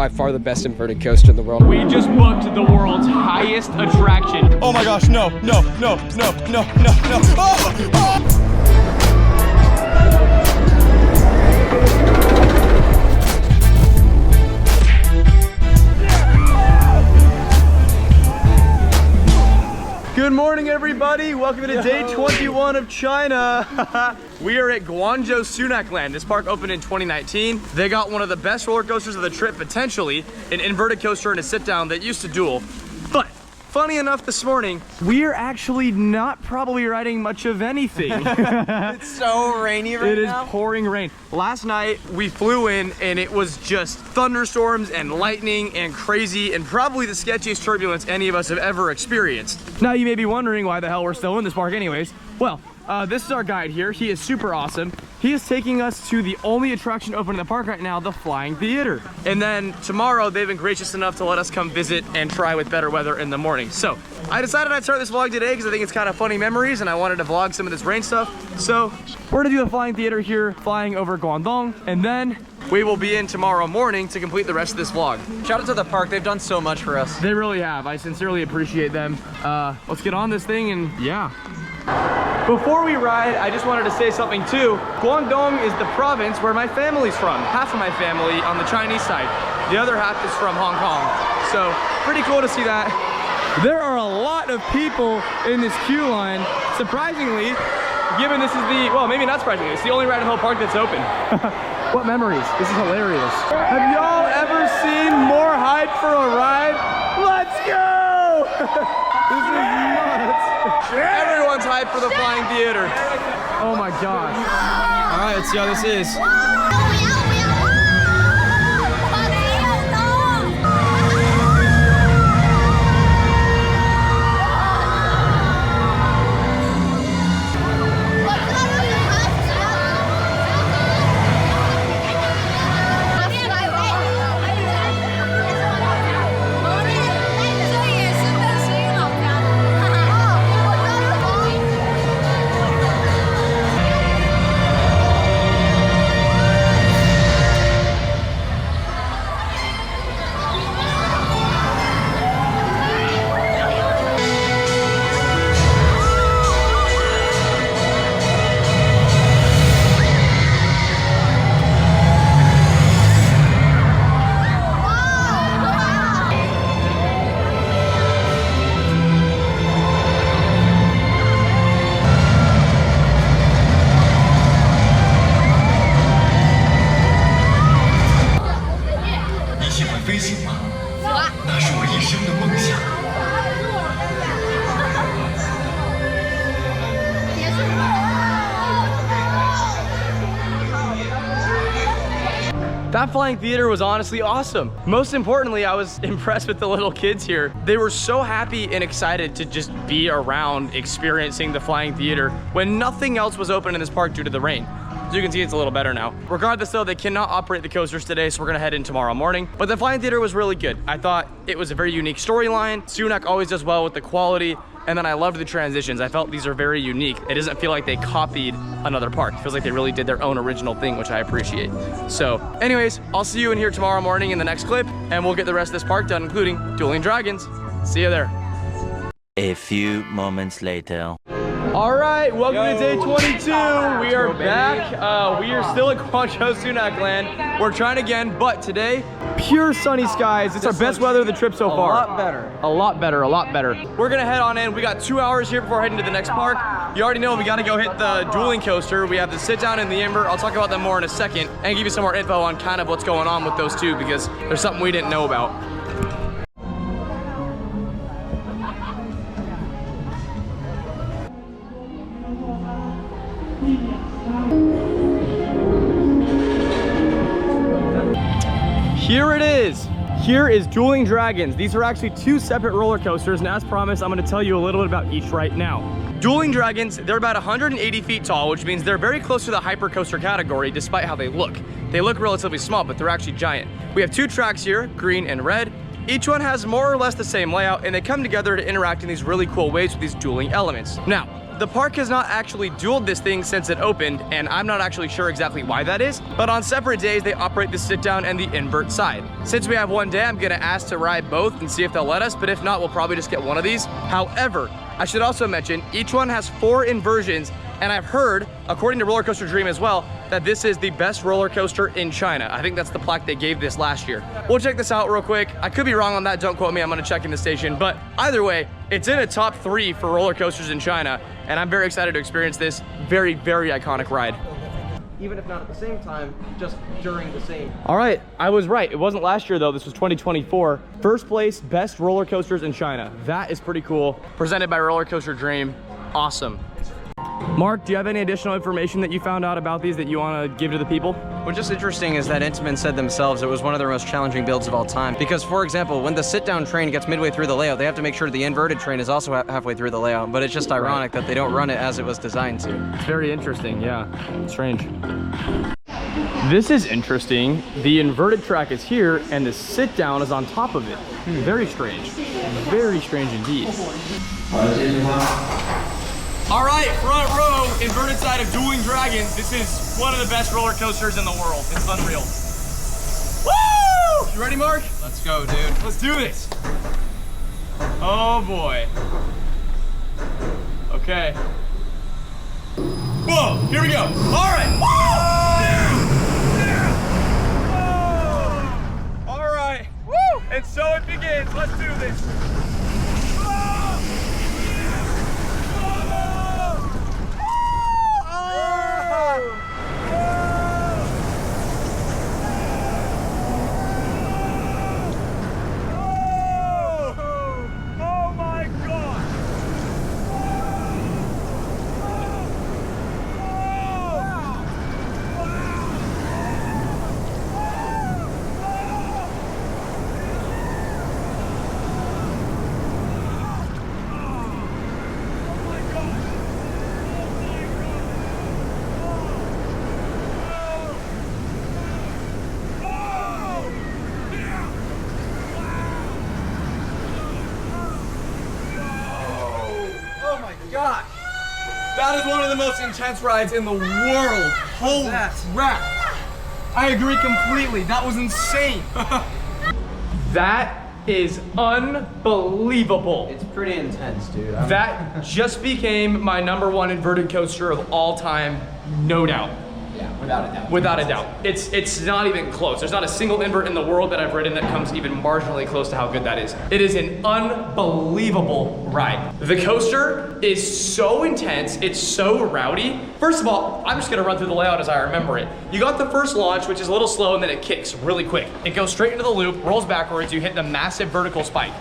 by far the best inverted coaster in the world. We just booked the world's highest attraction. Oh my gosh, no. Oh! Oh! Good morning, everybody. Welcome to day 21 of China. We are at Guangzhou Sunac Land. This park opened in 2019. They got one of the best roller coasters of the trip, potentially, an inverted coaster and a sit down that used to duel. But funny enough, this morning, we are actually not probably riding much of anything. It's so rainy right now. It is pouring rain. Last night, we flew in and it was just thunderstorms and lightning and crazy and probably the sketchiest turbulence any of us have ever experienced. Now you may be wondering why the hell we're still in this park anyways. Well, this is our guide here. He is super awesome. He is taking us to the only attraction open in the park right now, the Flying Theater. And then tomorrow, they've been gracious enough to let us come visit and try with better weather in the morning. So I decided I'd start this vlog today because I think it's kind of funny memories and I wanted to vlog some of this rain stuff. So we're gonna do the Flying Theater here, flying over Guangdong, and then we will be in tomorrow morning to complete the rest of this vlog. Shout out to the park. They've done so much for us. They really have. I sincerely appreciate them. Let's get on this thing and yeah. Before we ride, I just wanted to say something too. Guangdong is the province where my family's from. Half of my family on the Chinese side. The other half is from Hong Kong. So pretty cool to see that. There are a lot of people in this queue line. Surprisingly, given this is the, well, maybe not surprisingly, it's the only ride in the whole park that's open. What memories? This is hilarious. Have y'all ever seen more hype for a ride? Let's go! This is nuts. Everyone's hyped for the Flying Theater. Oh my gosh. All right, let's see how this is. That Flying Theater was honestly awesome. Most importantly, I was impressed with the little kids here. They were so happy and excited to just be around experiencing the Flying Theater when nothing else was open in this park due to the rain. As you can see, it's a little better now. Regardless though, they cannot operate the coasters today, so we're gonna head in tomorrow morning. But the Flying Theater was really good. I thought it was a very unique storyline. Sunac always does well with the quality. And then I loved the transitions. I felt these are very unique. It doesn't feel like they copied another park. It feels like they really did their own original thing, which I appreciate. So anyways, I'll see you in here tomorrow morning in the next clip, and we'll get the rest of this park done, including Dueling Dragons. See you there. A few moments later. All right, welcome to day 22. We are back. We are still at Guangzhou Sunac Land. We're trying again, but today, pure sunny skies. It's our best weather of the trip so far. A lot better. A lot better, a lot better. We're gonna head on in. We got 2 hours here before heading to the next park. You already know we gotta go hit the dueling coaster. We have the sit down and the Ember. I'll talk about them more in a second and give you some more info on kind of what's going on with those two because there's something we didn't know about. Here it is. Here is Dueling Dragons. These are actually two separate roller coasters, and as promised, I'm gonna tell you a little bit about each right now. Dueling Dragons, they're about 180 feet tall, which means they're very close to the hypercoaster category despite how they look. They look relatively small, but they're actually giant. We have two tracks here, green and red. Each one has more or less the same layout, and they come together to interact in these really cool ways with these dueling elements. Now, the park has not actually dueled this thing since it opened, and I'm not actually sure exactly why that is, but on separate days, they operate the sit down and the invert side. Since we have one day, I'm gonna ask to ride both and see if they'll let us, but if not, we'll probably just get one of these. However, I should also mention, each one has 4 inversions, and I've heard, according to Roller Coaster Dream as well, that this is the best roller coaster in China. I think that's the plaque they gave this last year. We'll check this out real quick. I could be wrong on that, don't quote me, I'm gonna check in the station. But either way, it's in a top 3 for roller coasters in China, and I'm very excited to experience this very, very iconic ride. Even if not at the same time, just during the same. All right, I was right. It wasn't last year though, this was 2024. First place, best roller coasters in China. That is pretty cool. Presented by Roller Coaster Dream, awesome. Mark, do you have any additional information that you found out about these that you want to give to the people? What's just interesting is that Intamin said themselves it was one of their most challenging builds of all time. Because, for example, when the sit-down train gets midway through the layout, they have to make sure the inverted train is also halfway through the layout. But it's just ironic that they don't run it as it was designed to. It's very interesting, yeah. Strange. This is interesting. The inverted track is here, and the sit-down is on top of it. Very strange. Very strange indeed. All right, front row, inverted side of Dueling Dragons. This is one of the best roller coasters in the world. It's unreal. Woo! You ready, Mark? Let's go, dude. Let's do this. Oh boy. Okay. Whoa, here we go. All right. Woo! Yeah. Whoa! All right. Woo! And so it begins. Let's do this. Gosh, that is one of the most intense rides in the world. Holy crap. I agree completely. That was insane. That is unbelievable. It's pretty intense, dude. That just became my #1 inverted coaster of all time, no doubt. Yeah, without a doubt. Without a doubt. It's not even close. There's not a single invert in the world that I've ridden that comes even marginally close to how good that is. It is an unbelievable ride. The coaster is so intense, it's so rowdy. First of all, I'm just gonna run through the layout as I remember it. You got the first launch, which is a little slow, and then it kicks really quick. It goes straight into the loop, rolls backwards, you hit the massive vertical spike.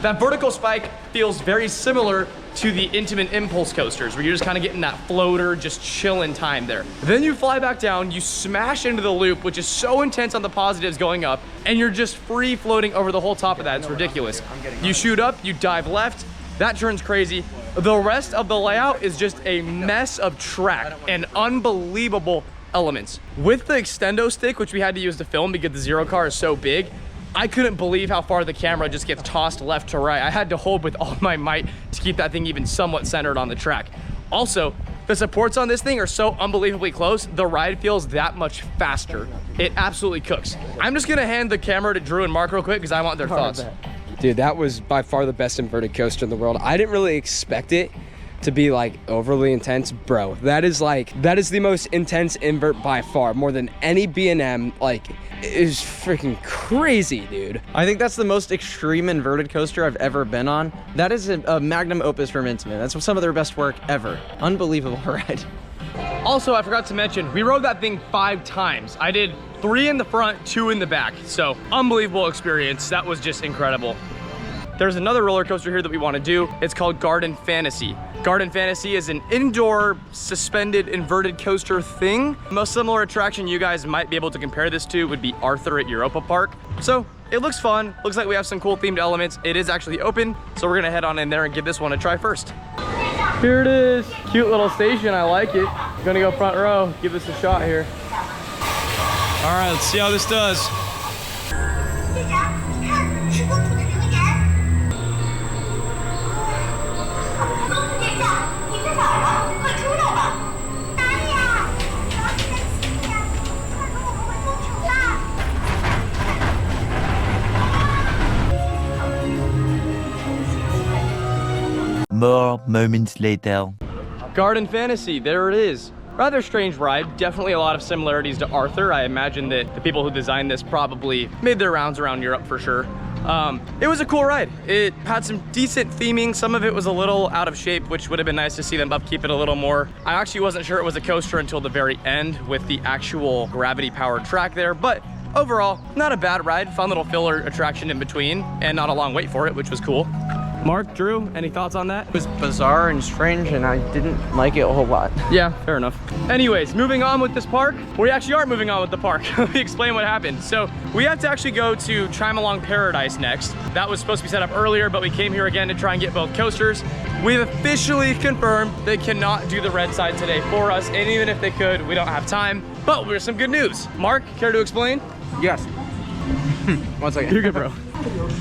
That vertical spike feels very similar to the Intamin Impulse coasters, where you're just kind of getting that floater, just chilling time there. Then you fly back down, you smash into the loop, which is so intense on the positives going up, and you're just free floating over the whole top of that. It's ridiculous. You shoot up, you dive left, that turns crazy. The rest of the layout is just a mess of track and unbelievable elements. With the extendo stick, which we had to use to film because the Zero car is so big, I couldn't believe how far the camera just gets tossed left to right. I had to hold with all my might to keep that thing even somewhat centered on the track. Also, the supports on this thing are so unbelievably close, the ride feels that much faster. It absolutely cooks. I'm just gonna hand the camera to Drew and Mark real quick because I want their thoughts. Dude, that was by far the best inverted coaster in the world. I didn't really expect it to be like overly intense, bro. That is the most intense invert by far, more than any B&M. Like, it is freaking crazy, dude. I think that's the most extreme inverted coaster I've ever been on. That is a magnum opus from Intamin. That's some of their best work ever. Unbelievable ride. Also, I forgot to mention, we rode that thing 5 times. I did 3 in the front, 2 in the back. So, unbelievable experience. That was just incredible. There's another roller coaster here that we want to do. It's called Garden Fantasy. Garden Fantasy is an indoor suspended inverted coaster thing. The most similar attraction you guys might be able to compare this to would be Arthur at Europa Park. So it looks fun. Looks like we have some cool themed elements. It is actually open, so we're gonna head on in there and give this one a try first. Here it is. Cute little station, I like it. Gonna go front row, give this a shot here. All right, let's see how this does. more moments later. Garden Fantasy, there it is. Rather strange ride, definitely a lot of similarities to Arthur. I imagine that the people who designed this probably made their rounds around Europe for sure. It was a cool ride. It had some decent theming. Some of it was a little out of shape, which would have been nice to see them upkeep it a little more. I actually wasn't sure it was a coaster until the very end with the actual gravity powered track there, but overall, not a bad ride. Fun little filler attraction in between and not a long wait for it, which was cool. Mark, Drew, any thoughts on that? It was bizarre and strange, and I didn't like it a whole lot. Yeah, fair enough. Anyways, moving on with this park. We actually are moving on with the park. Let me explain what happened. So we had to actually go to Chime Along Paradise next. That was supposed to be set up earlier, but we came here again to try and get both coasters. We've officially confirmed they cannot do the red side today for us, and even if they could, we don't have time. But there's some good news. Mark, care to explain? Yes. 1 second. You're good, bro.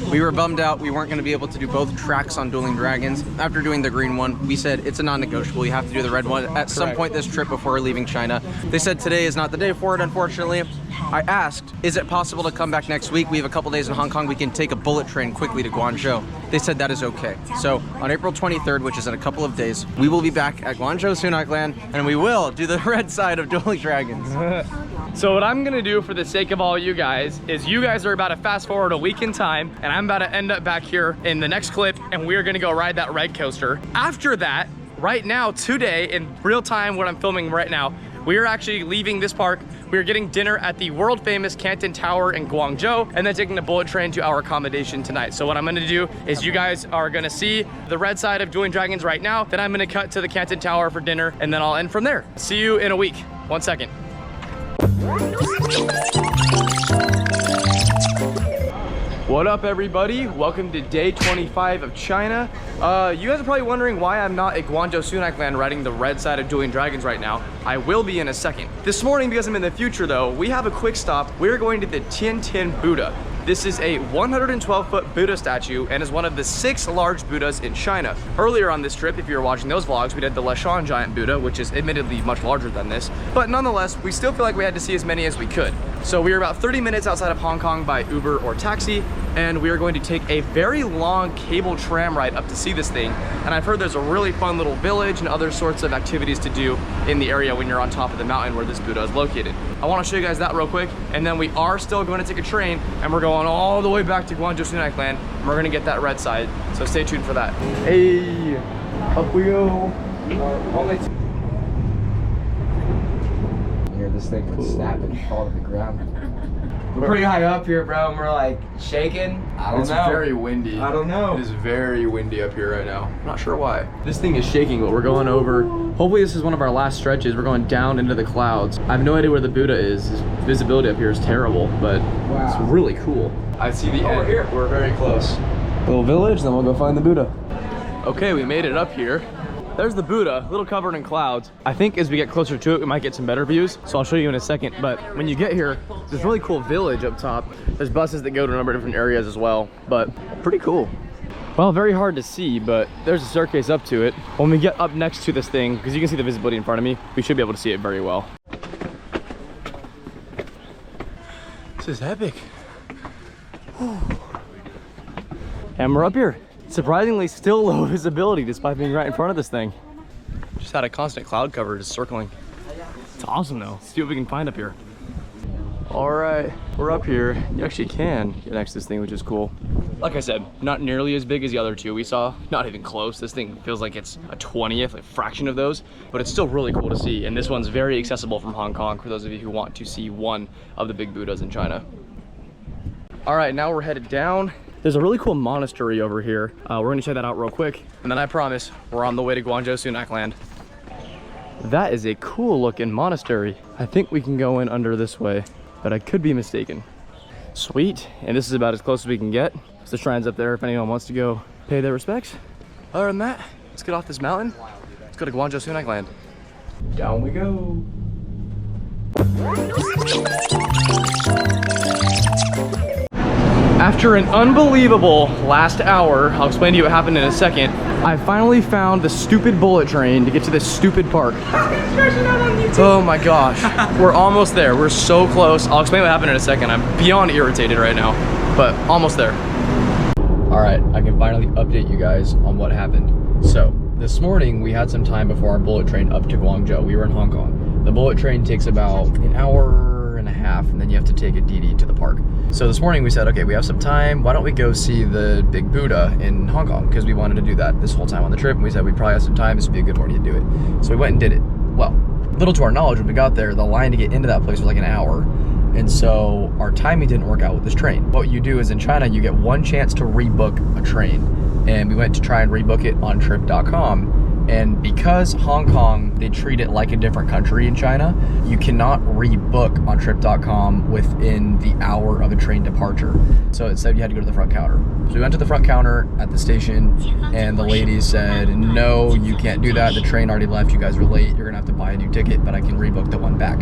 We were bummed out we weren't going to be able to do both tracks on Dueling Dragons. After doing the green one, we said it's a non-negotiable. You have to do the red one at some point this trip before leaving China. They said today is not the day for it, unfortunately. I asked, is it possible to come back next week? We have a couple days in Hong Kong. We can take a bullet train quickly to Guangzhou. They said that is okay. So on April 23rd, which is in a couple of days, we will be back at Guangzhou Sunac Land, and we will do the red side of Dueling Dragons. So what I'm gonna do for the sake of all you guys is you guys are about to fast forward a week in time, and I'm about to end up back here in the next clip, and we're gonna go ride that red coaster. After that, right now, today, in real time, what I'm filming right now, we are actually leaving this park. We are getting dinner at the world famous Canton Tower in Guangzhou, and then taking the bullet train to our accommodation tonight. So what I'm gonna do is you guys are gonna see the red side of Dueling Dragons right now, then I'm gonna cut to the Canton Tower for dinner, and then I'll end from there. See you in a week. 1 second. What up, everybody? Welcome to day 25 of China. You guys are probably wondering why I'm not at Guangzhou Sunac Land riding the red side of Dueling Dragons right now. I will be in a second. This morning, because I'm in the future though, we have a quick stop. We're going to the Tian Buddha. This is a 112-foot Buddha statue and is one of the 6 large Buddhas in China. Earlier on this trip, if you were watching those vlogs, we did the Leshan giant Buddha, which is admittedly much larger than this, but nonetheless, we still feel like we had to see as many as we could. So we are about 30 minutes outside of Hong Kong by Uber or taxi, and we are going to take a very long cable tram ride up to see this thing. And I've heard there's a really fun little village and other sorts of activities to do in the area when you're on top of the mountain where this Buddha is located. I want to show you guys that real quick, and then we are still going to take a train, and we're going all the way back to Guangzhou Sunac Land, and we're going to get that red side. So stay tuned for that. Hey, up we go. Hear this thing would snap and fall to the ground. We're pretty high up here, bro, and we're like shaking. I don't know. It's very windy. I don't know. It is very windy up here right now. I'm not sure why. This thing is shaking, but we're going over. Hopefully this is one of our last stretches. We're going down into the clouds. I have no idea where the Buddha is. His visibility up here is terrible, but wow, it's really cool. I see the end. Here. We're very close. Little village, then we'll go find the Buddha. Okay, we made it up here. There's the Buddha, a little covered in clouds. I think as we get closer to it, we might get some better views. So I'll show you in a second. But when you get here, there's a really cool village up top. There's buses that go to a number of different areas as well, but pretty cool. Well, very hard to see, but there's a staircase up to it. When we get up next to this thing, because you can see the visibility in front of me, we should be able to see it very well. This is epic. Whew. And we're up here. Surprisingly still low visibility despite being right in front of this thing. Just had a constant cloud cover just circling. It's awesome though. Let's see what we can find up here. All right, we're up here. You actually can get next to this thing, which is cool. Like I said, not nearly as big as the other two we saw. Not even close. This thing feels like it's a 20th, a fraction of those, but it's still really cool to see. And this one's very accessible from Hong Kong for those of you who want to see one of the big Buddhas in China. All right, now we're headed down. There's a really cool monastery over here. We're gonna check that out real quick. And then I promise we're on the way to Guangzhou Sunac Land. That is a cool looking monastery. I think we can go in under this way, but I could be mistaken. Sweet, and this is about as close as we can get. So the shrine's up there if anyone wants to go pay their respects. Other than that, let's get off this mountain. Let's go to Guangzhou Sunac Land. Down we go. After an unbelievable last hour, I'll explain to you what happened in a second, I finally found the stupid bullet train to get to this stupid park. Oh my gosh. We're almost there. We're so close. I'll explain what happened in a second. I'm beyond irritated right now, but almost there. All All right, I can finally update you guys on what happened. So this morning we had some time before our bullet train up to Guangzhou. We were in Hong Kong. The bullet train takes about an hour and a half, and then you have to take a DD to the park. So this morning we said, okay, we have some time. Why don't we go see the big Buddha in Hong Kong? Because we wanted to do that this whole time on the trip. And we said we'd probably have some time. This would be a good morning to do it. So we went and did it. Well, little to our knowledge, when we got there, the line to get into that place was like an hour. And so our timing didn't work out with this train. What you do is in China, you get one chance to rebook a train. And we went to try and rebook it on trip.com. And because Hong Kong, they treat it like a different country in China, you cannot rebook on trip.com within the hour of a train departure. So it said you had to go to the front counter. So we went to the front counter at the station, and the lady said, no, you can't do that. The train already left. You guys are late. You're gonna have to buy a new ticket, but I can rebook the one back.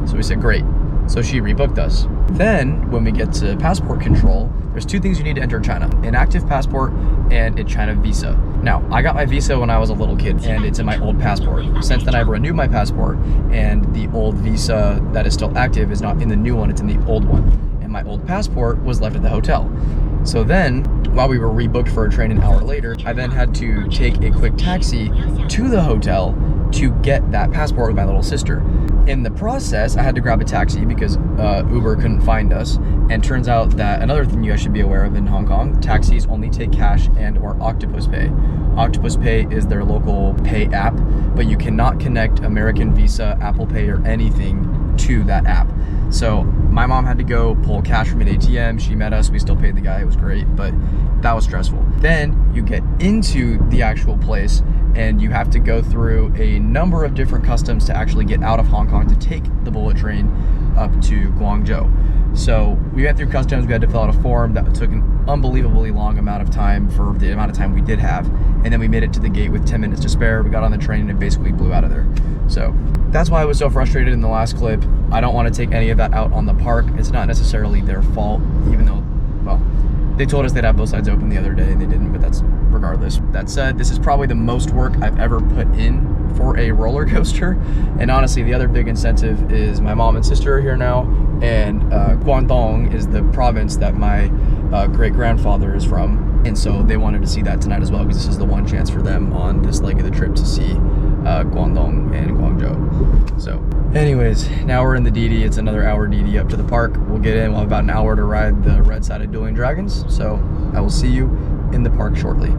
So we said, great. So she rebooked us. Then when we get to passport control, there's two things you need to enter China: an active passport and a China visa. Now, I got my visa when I was a little kid, and it's in my old passport. Since then, I've renewed my passport, and the old visa that is still active is not in the new one, it's in the old one. And my old passport was left at the hotel. So then, while we were rebooked for a train an hour later, I then had to take a quick taxi to the hotel to get that passport with my little sister. In the process, I had to grab a taxi because Uber couldn't find us. And turns out that another thing you guys should be aware of in Hong Kong, taxis only take cash and or Octopus Pay. Octopus Pay is their local pay app, but you cannot connect American Visa, Apple Pay, or anything to that app. So my mom had to go pull cash from an ATM. She met us, we still paid the guy, it was great, but that was stressful. Then you get into the actual place and you have to go through a number of different customs to actually get out of Hong Kong to take the bullet train up to Guangzhou. So we went through customs, we had to fill out a form that took an unbelievably long amount of time for the amount of time we did have. And then we made it to the gate with 10 minutes to spare. We got on the train and it basically blew out of there. So that's why I was so frustrated in the last clip. I don't want to take any of that out on the park. It's not necessarily their fault, even though, well, they told us they'd have both sides open the other day and they didn't, but that's regardless. That said, this is probably the most work I've ever put in for a roller coaster. And honestly, the other big incentive is my mom and sister are here now, and Guangdong is the province that my great-grandfather is from. And so they wanted to see that tonight as well, because this is the one chance for them on this leg of the trip to see Guangdong and Guangzhou. So anyways, now we're in the DD. It's another hour DD up to the park. We'll get in. We'll have about an hour to ride the red side of Dueling Dragons. So I will see you in the park shortly.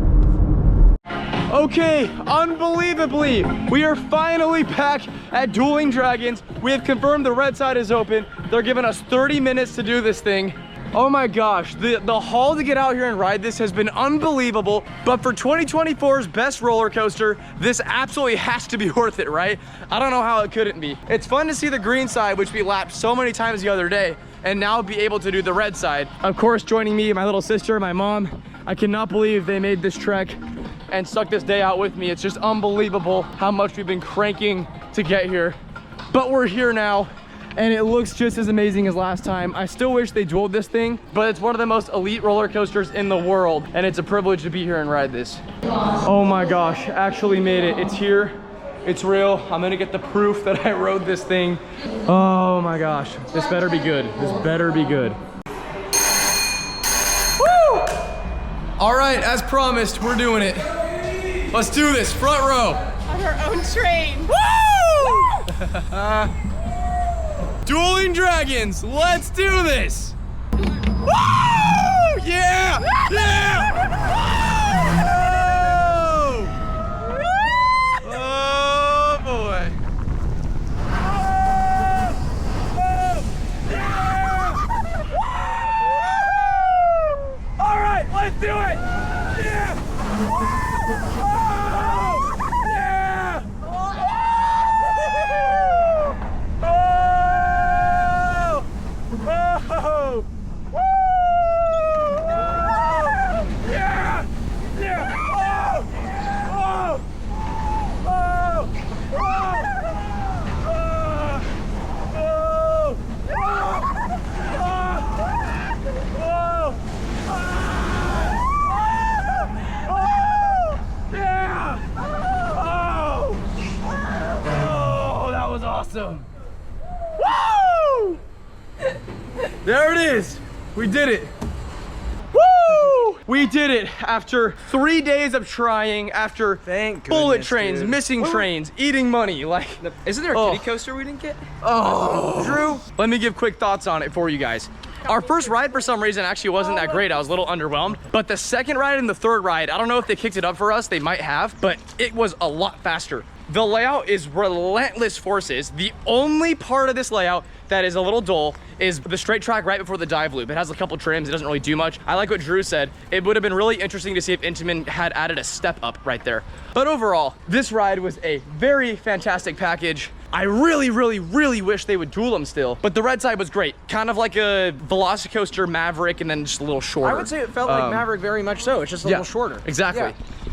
Okay, unbelievably, we are finally back at Dueling Dragons. We have confirmed the red side is open. They're giving us 30 minutes to do this thing. Oh my gosh, the haul to get out here and ride this has been unbelievable. But for 2024's best roller coaster, this absolutely has to be worth it, right? I don't know how it couldn't be. It's fun to see the green side, which we lapped so many times the other day, and now be able to do the red side. Of course, joining me, my little sister, my mom. I cannot believe they made this trek and stuck this day out with me. It's just unbelievable how much we've been cranking to get here. But we're here now, and it looks just as amazing as last time. I still wish they dueled this thing, but it's one of the most elite roller coasters in the world, and it's a privilege to be here and ride this. Oh my gosh, actually made it. It's here, it's real. I'm gonna get the proof that I rode this thing. Oh my gosh, this better be good. This better be good. Woo! All right, as promised, we're doing it. Let's do this, front row. On our own train. Woo! Dueling Dragons, let's do this! Woo! Yeah! Yeah! Woo! Oh boy! All right, let's do it! Yeah! Awesome. Woo! There it is. We did it. Woo! We did it after 3 days of trying, after Thank bullet goodness, trains, dude. missing trains, eating money. Like, Isn't there a Oh. kiddie coaster we didn't get? Drew, let me give quick thoughts on it for you guys. Our first ride, for some reason, actually wasn't that great. I was a little underwhelmed. But the second ride and the third ride, I don't know if they kicked it up for us. They might have, but it was a lot faster. The layout is relentless forces. The only part of this layout that is a little dull is the straight track right before the dive loop. It has a couple trims. It doesn't really do much. I like what Drew said. It would have been really interesting to see if Intamin had added a step up right there. But overall, this ride was a very fantastic package. I really, really, really wish they would duel them still. But the red side was great. Kind of like a Velocicoaster Maverick and then just a little shorter. I would say it felt like Maverick very much so. It's just a little shorter. Exactly. Yeah.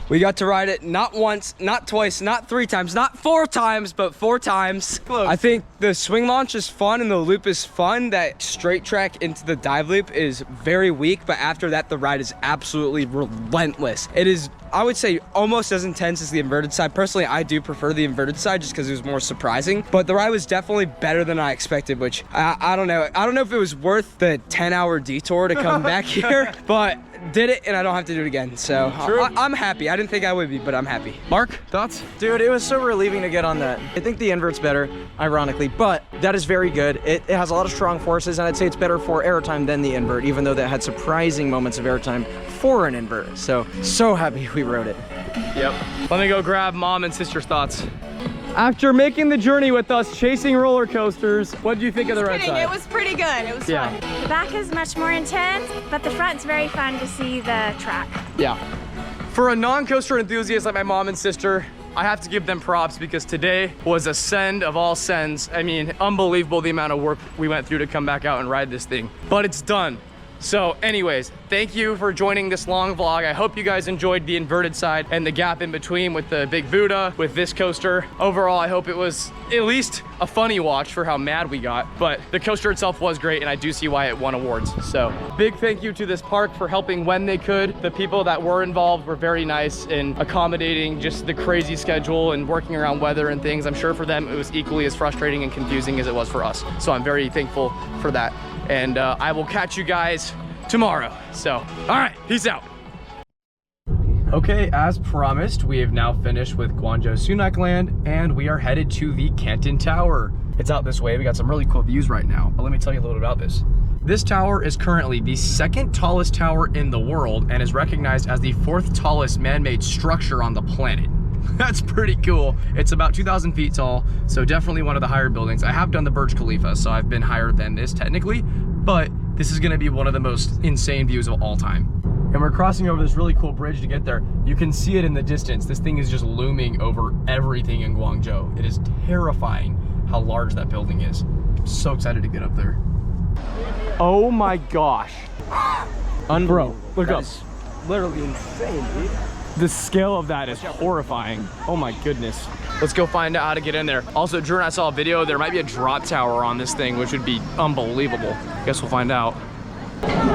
We got to ride it not once, not twice, not 3 times, not 4 times, but 4 times. Close. I think the swing launch is fun and the loop is fun. That straight track into the dive loop is very weak, but after that, the ride is absolutely relentless. It is, I would say, almost as intense as the inverted side. Personally, I do prefer the inverted side just because it was more surprising, but the ride was definitely better than I expected, which I don't know. I don't know if it was worth the 10-hour detour to come back here, but did it and I don't have to do it again. So I'm happy. I didn't think I would be, but I'm happy. Mark, thoughts? Dude, it was so relieving to get on that. I think the invert's better, ironically, but that is very good. It has a lot of strong forces, and I'd say it's better for airtime than the invert, even though that had surprising moments of airtime for an invert. So happy we rode it. Yep. Let me go grab mom and sister's thoughts. After making the journey with us, chasing roller coasters, what do you think of the red side? It was pretty good. It was Yeah. fun. The back is much more intense, but the front's very fun to see the track. Yeah. For a non-coaster enthusiast like my mom and sister, I have to give them props because today was a send of all sends. I mean, unbelievable the amount of work we went through to come back out and ride this thing, but it's done. So anyways, thank you for joining this long vlog. I hope you guys enjoyed the inverted side and the gap in between with the big Buddha, with this coaster. Overall, I hope it was at least a funny watch for how mad we got, but the coaster itself was great and I do see why it won awards. So big thank you to this park for helping when they could. The people that were involved were very nice in accommodating just the crazy schedule and working around weather and things. I'm sure for them it was equally as frustrating and confusing as it was for us. So I'm very thankful for that. And I will catch you guys tomorrow. So, all right, peace out. Okay, as promised, we have now finished with Guangzhou Sunac Land and we are headed to the Canton Tower. It's out this way. We got some really cool views right now, but let me tell you a little bit about this. This tower is currently the 2nd tallest tower in the world and is recognized as the 4th tallest man-made structure on the planet. That's pretty cool. It's about 2,000 feet tall, so definitely one of the higher buildings. I have done the Burj Khalifa, so I've been higher than this technically, but this is gonna be one of the most insane views of all time. And we're crossing over this really cool bridge to get there. You can see it in the distance. This thing is just looming over everything in Guangzhou. It is terrifying how large that building is. I'm so excited to get up there. Oh my gosh. Bro, look up. Literally insane, dude. The scale of that is horrifying. Oh my goodness. Let's go find out how to get in there. Also, Drew and I saw a video. There might be a drop tower on this thing, which would be unbelievable. Guess we'll find out.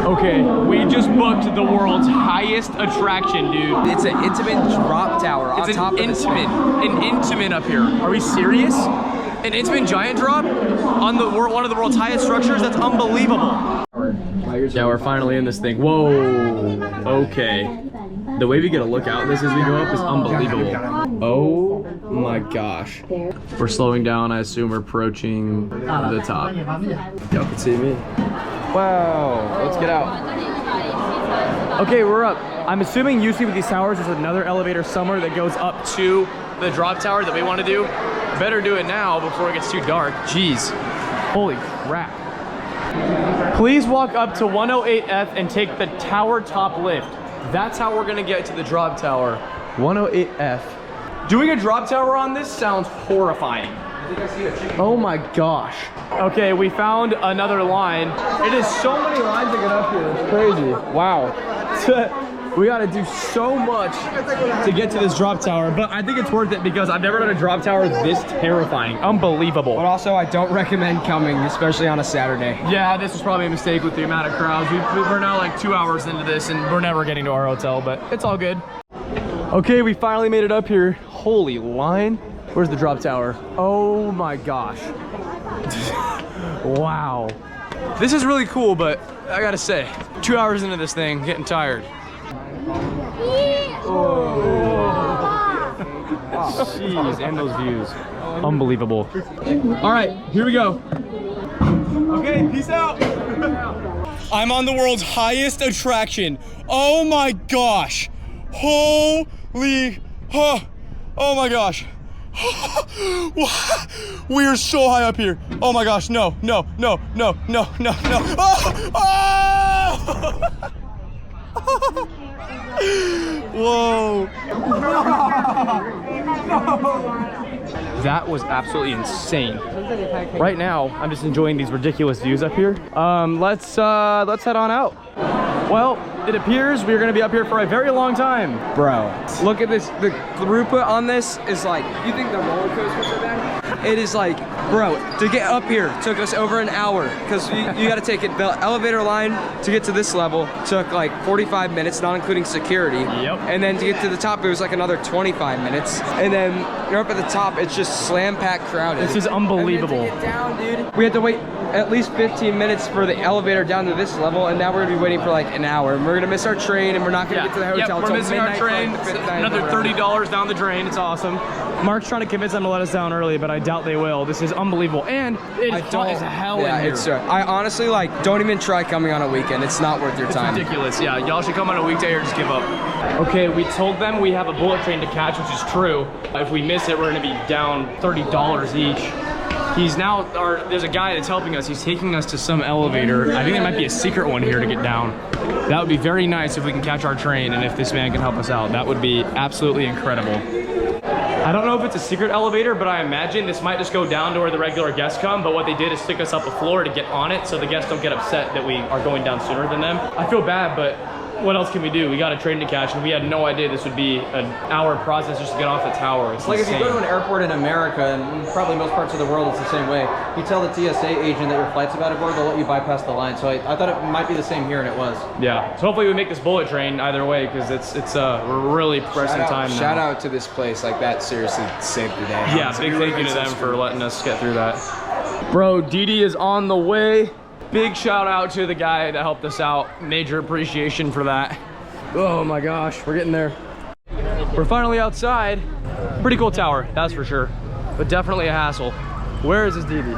Okay, we just booked the world's highest attraction, dude. It's an intimate drop tower on top of an Intamin up here. Are we serious? An Intamin giant drop on the one of the world's highest structures? That's unbelievable. Yeah, we're finally in this thing. Whoa, okay. The way we get a look out this as we go up is unbelievable. Oh my gosh. We're slowing down. I assume we're approaching the top. Y'all can see me. Wow, let's get out. Okay, we're up. I'm assuming usually with these towers there's another elevator somewhere that goes up to the drop tower that we want to do. Better do it now before it gets too dark. Jeez. Holy crap. Please walk up to 108F and take the tower top lift. That's how we're gonna get to the drop tower. 108F. Doing a drop tower on this sounds horrifying. Oh my gosh. Okay, we found another line. It is so many lines to get up here. It's crazy. Wow. We gotta do so much to get to this drop tower, but I think it's worth it because I've never done a drop tower this terrifying. Unbelievable. But also, I don't recommend coming, especially on a Saturday. Yeah, this was probably a mistake with the amount of crowds. We're now like 2 hours into this and we're never getting to our hotel, but it's all good. Okay, we finally made it up here. Holy line. Where's the drop tower? Oh my gosh. Wow. This is really cool, but I gotta say, 2 hours into this thing, getting tired. Jeez, and those views. Unbelievable. All right, here we go. Okay, peace out. I'm on the world's highest attraction. Oh my gosh. Holy, oh my gosh. We are so high up here. Oh my gosh, no. Oh! Whoa. That was absolutely insane. Right now, I'm just enjoying these ridiculous views up here. Let's head on out. Well, it appears we're gonna be up here for a very long time. Bro, look at this. The throughput on this is like, you think the roller coasters are bad? It is like, bro, to get up here took us over an hour because you got to take it. The elevator line to get to this level took like 45 minutes, not including security. Yep. And then to get to the top, it was like another 25 minutes. And then you're up at the top, it's just slam-packed crowded. This is unbelievable. And then to get down, dude, we had to wait at least 15 minutes for the elevator down to this level, and now we're gonna be waiting for like an hour. And we're gonna miss our train, and we're not gonna get to the hotel we're till missing our midnight train. for, like, the fifth night Another in a row. $30 down the drain. It's awesome. Mark's trying to convince them to let us down early, but I doubt they will. This is unbelievable, and it's hot as hell in here. It's, I honestly, like, don't even try coming on a weekend. It's not worth your time. Ridiculous. Yeah, y'all should come on a weekday or just give up. Okay, we told them we have a bullet train to catch, which is true. If we miss it, we're gonna be down $30 each. He's now, there's a guy that's helping us. He's taking us to some elevator. I think there might be a secret one here to get down. That would be very nice if we can catch our train and if this man can help us out. That would be absolutely incredible. I don't know if it's a secret elevator, but I imagine this might just go down to where the regular guests come, but what they did is stick us up a floor to get on it so the guests don't get upset that we are going down sooner than them. I feel bad, but what else can we do? We got a train to catch, and we had no idea this would be an hour process just to get off the tower. It's like insane. if you go to an airport in America, and probably most parts of the world it's the same way, you tell the TSA agent that your flight's about to board, they'll let you bypass the line. So I thought it might be the same here, and it was. Yeah, so hopefully we make this bullet train either way, because we're really pressing time now. Shout out to this place, like that seriously saved the day. Yeah, big thank you to them for letting us get through that. Bro, Didi is on the way. Big shout out to the guy that helped us out. Major appreciation for that. Oh my gosh, we're getting there. We're finally outside. Pretty cool tower, that's for sure. But definitely a hassle. Where is this Didi?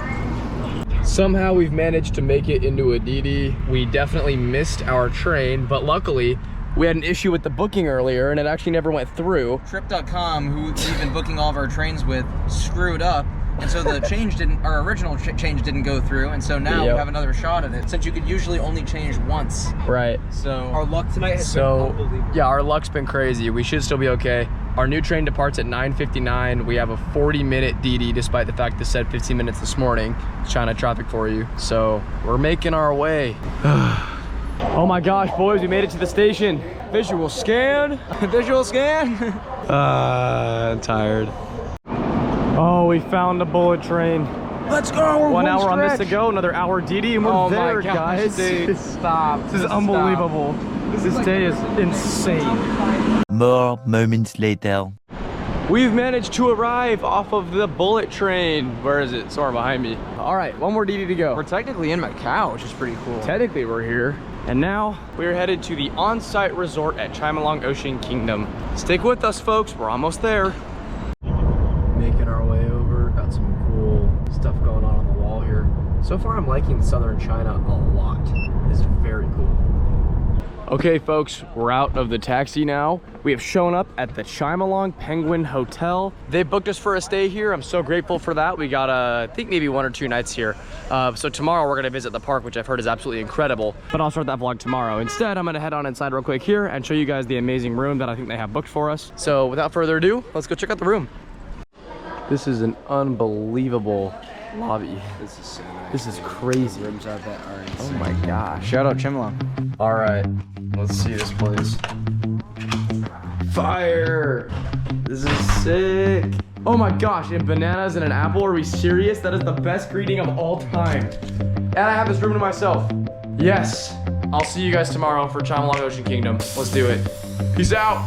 Somehow we've managed to make it into a Didi. We definitely missed our train, but luckily we had an issue with the booking earlier and it actually never went through. Trip.com, who we've been booking all of our trains with, screwed up. And so the our original change didn't go through, and so now we have another shot at it, since you could usually only change once. Right. So Our luck tonight has been unbelievable. Yeah, our luck's been crazy. We should still be okay. Our new train departs at 9:59. We have a 40-minute DD, despite the fact this said 15 minutes this morning. China traffic for you. So we're making our way. Oh my gosh, boys, we made it to the station. Visual scan. Visual scan. I'm tired. Oh, we found the bullet train. Let's go. 1 hour on this to go, another hour DD, and we're there, guys. Dude, stop. This is unbelievable. This day is insane. More moments later. We've managed to arrive off of the bullet train. Where is it? Somewhere behind me. All right, one more DD to go. we're technically in Macau, which is pretty cool. Technically, we're here. And now we're headed to the on-site resort at Chimelong Ocean Kingdom. Stick with us, folks. We're almost there. Making our way over. Got some cool stuff going on the wall here. So far, I'm liking southern China a lot. It's very cool. Okay, folks, we're out of the taxi now. We have shown up at the Chimelong Penguin Hotel. They booked us for a stay here. I'm so grateful for that. We got, I think maybe 1 or 2 nights here. So tomorrow we're gonna visit the park, which I've heard is absolutely incredible. But I'll start that vlog tomorrow. Instead, I'm gonna head on inside real quick here and show you guys the amazing room that I think they have booked for us. So without further ado, let's go check out the room. This is an unbelievable lobby. This is so nice. This is crazy. Rooms are that are Oh insane. my gosh. Shout out Chimelong. All right, let's see this place. Fire! This is sick. Oh my gosh, and bananas and an apple, are we serious? That is the best greeting of all time. And I have this room to myself. Yes, I'll see you guys tomorrow for Chimelong Ocean Kingdom. Let's do it. Peace out.